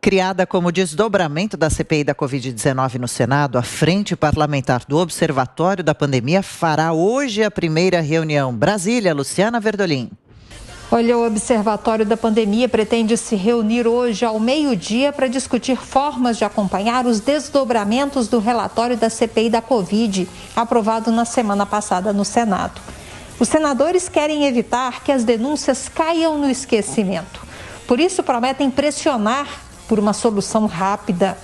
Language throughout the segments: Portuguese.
Criada como desdobramento da CPI da Covid-19 no Senado, a Frente Parlamentar do Observatório da Pandemia fará hoje a primeira reunião. Brasília, Luciana Verdolim. Olha, o Observatório da Pandemia pretende se reunir hoje ao meio-dia para discutir formas de acompanhar os desdobramentos do relatório da CPI da Covid, aprovado na semana passada no Senado. Os senadores querem evitar que as denúncias caiam no esquecimento. Por isso, prometem pressionar por uma solução rápida.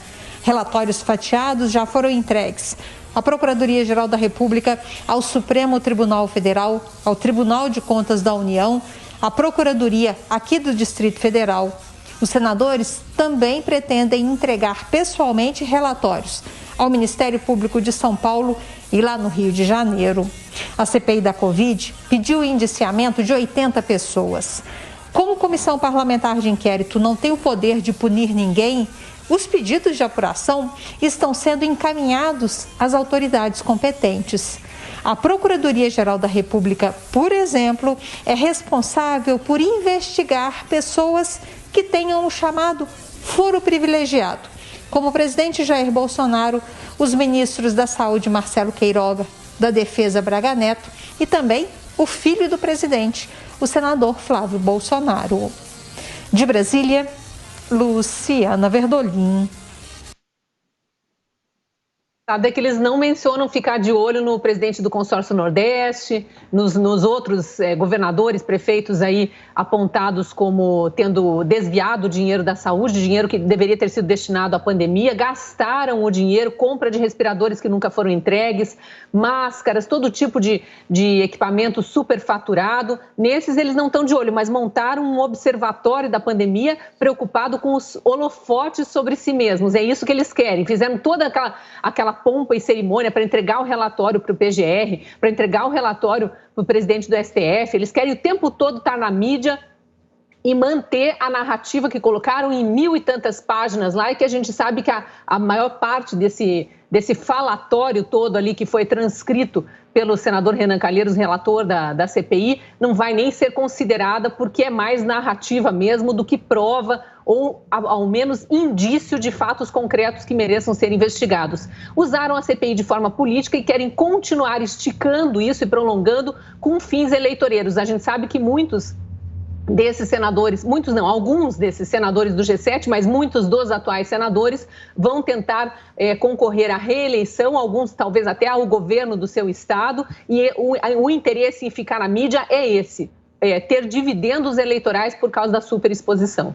Relatórios fatiados já foram entregues à Procuradoria-Geral da República, ao Supremo Tribunal Federal, ao Tribunal de Contas da União, à Procuradoria aqui do Distrito Federal. Os senadores também pretendem entregar pessoalmente relatórios ao Ministério Público de São Paulo e lá no Rio de Janeiro. A CPI da Covid pediu o indiciamento de 80 pessoas. Como comissão parlamentar de inquérito não tem o poder de punir ninguém, os pedidos de apuração estão sendo encaminhados às autoridades competentes. A Procuradoria-Geral da República, por exemplo, é responsável por investigar pessoas que tenham o chamado foro privilegiado, como o presidente Jair Bolsonaro, os ministros da Saúde Marcelo Queiroga, da Defesa Braga Neto e também o filho do presidente, o senador Flávio Bolsonaro. De Brasília, Luciana Verdolim. É que eles não mencionam ficar de olho no presidente do Consórcio Nordeste, nos outros governadores, prefeitos aí apontados como tendo desviado o dinheiro da saúde, dinheiro que deveria ter sido destinado à pandemia, gastaram o dinheiro, compra de respiradores que nunca foram entregues, máscaras, todo tipo de equipamento superfaturado. Nesses eles não estão de olho, mas montaram um observatório da pandemia preocupado com os holofotes sobre si mesmos. É isso que eles querem. Fizeram toda aquela pompa e cerimônia para entregar o relatório para o PGR, para entregar o relatório para o presidente do STF. Eles querem o tempo todo estar na mídia e manter a narrativa que colocaram em 1000 e tantas páginas lá, e que a gente sabe que a maior parte desse falatório todo ali que foi transcrito pelo senador Renan Calheiros, relator da CPI, não vai nem ser considerada, porque é mais narrativa mesmo do que prova ou, ao menos, indício de fatos concretos que mereçam ser investigados. Usaram a CPI de forma política e querem continuar esticando isso e prolongando com fins eleitoreiros. A gente sabe que muitos desses senadores, alguns desses senadores do G7, mas muitos dos atuais senadores vão tentar concorrer à reeleição, alguns talvez até ao governo do seu estado, e o interesse em ficar na mídia é esse, ter dividendos eleitorais por causa da superexposição.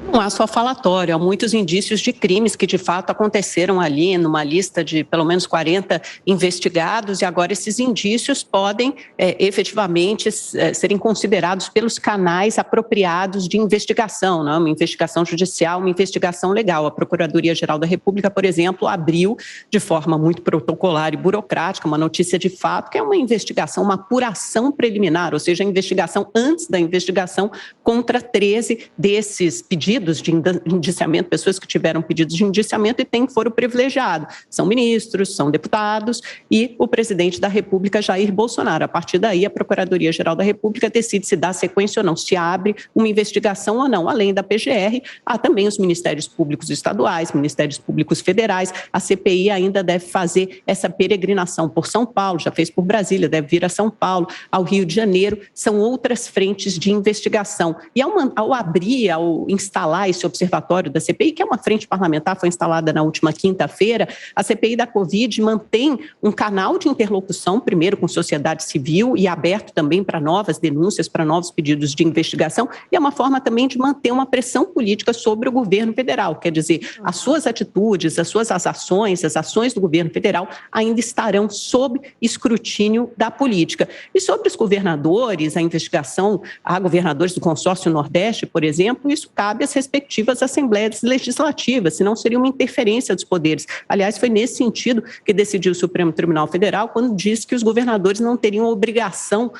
Não há só falatório, há muitos indícios de crimes que de fato aconteceram ali numa lista de pelo menos 40 investigados, e agora esses indícios podem efetivamente serem considerados pelos canais apropriados de investigação, não é? Uma investigação judicial, uma investigação legal. A Procuradoria-Geral da República, por exemplo, abriu de forma muito protocolar e burocrática uma notícia de fato, que é uma investigação, uma apuração preliminar, ou seja, a investigação antes da investigação contra 13 desses pedidos de indiciamento, pessoas que tiveram pedidos de indiciamento e têm foro privilegiado. São ministros, são deputados e o presidente da República, Jair Bolsonaro. A partir daí, a Procuradoria-Geral da República decide se dá sequência ou não, se abre uma investigação ou não. Além da PGR, há também os Ministérios Públicos Estaduais, Ministérios Públicos Federais. A CPI ainda deve fazer essa peregrinação por São Paulo, já fez por Brasília, deve vir a São Paulo, ao Rio de Janeiro. São outras frentes de investigação. E ao abrir, ao instalar esse observatório da CPI, que é uma frente parlamentar, foi instalada na última quinta-feira, a CPI da Covid mantém um canal de interlocução, primeiro com sociedade civil e aberto também para novas denúncias, para novos pedidos de investigação, e é uma forma também de manter uma pressão política sobre o governo federal, quer dizer, as suas atitudes, as suas ações, as ações do governo federal ainda estarão sob escrutínio da política. E sobre os governadores, a investigação a governadores do Consórcio Nordeste, por exemplo, isso cabe às respectivas assembleias legislativas, senão seria uma interferência dos poderes. Aliás, foi nesse sentido que decidiu o Supremo Tribunal Federal quando disse que os governadores não teriam obrigação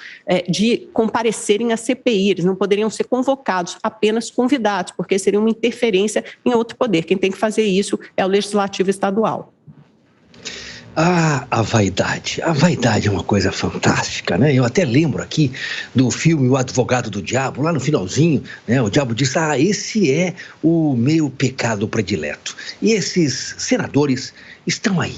de comparecerem à CPI, eles não poderiam ser convocados, apenas convidados, porque seria uma interferência em outro poder. Quem tem que fazer isso é o Legislativo Estadual. A vaidade. A vaidade é uma coisa fantástica, né? Eu até lembro aqui do filme O Advogado do Diabo, lá no finalzinho, né? O diabo disse, esse é o meu pecado predileto. E esses senadores estão aí,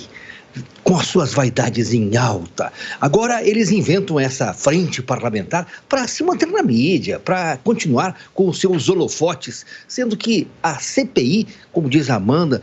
com as suas vaidades em alta. Agora eles inventam essa frente parlamentar para se manter na mídia, para continuar com os seus holofotes, sendo que a CPI, como diz a Amanda,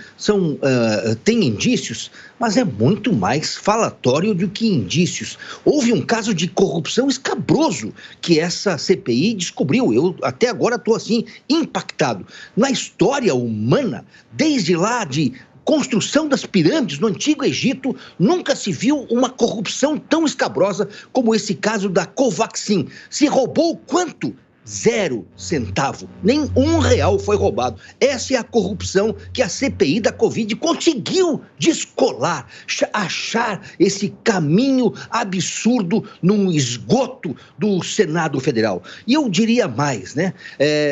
tem indícios, mas é muito mais falatório do que indícios. Houve um caso de corrupção escabroso que essa CPI descobriu. Eu até agora estou assim, impactado. Na história humana, desde lá de construção das pirâmides no Antigo Egito, nunca se viu uma corrupção tão escabrosa como esse caso da Covaxin. Se roubou quanto? 0 centavo, nem R$1 foi roubado. Essa é a corrupção que a CPI da Covid conseguiu descolar, achar esse caminho absurdo num esgoto do Senado Federal. E eu diria mais, né?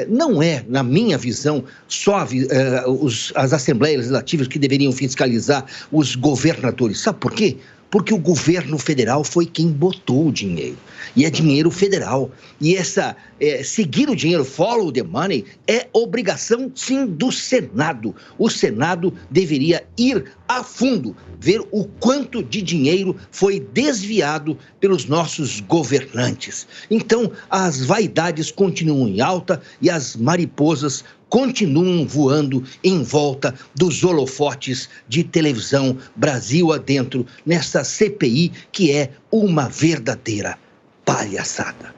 Não é, na minha visão, só as Assembleias Legislativas que deveriam fiscalizar os governadores. Sabe por quê? Porque o governo federal foi quem botou o dinheiro. E é dinheiro federal. E seguir o dinheiro, follow the money, é obrigação, sim, do Senado. O Senado deveria ir a fundo, ver o quanto de dinheiro foi desviado pelos nossos governantes. Então, as vaidades continuam em alta e as mariposas continuam voando em volta dos holofotes de televisão Brasil adentro, nessa CPI que é uma verdadeira palhaçada.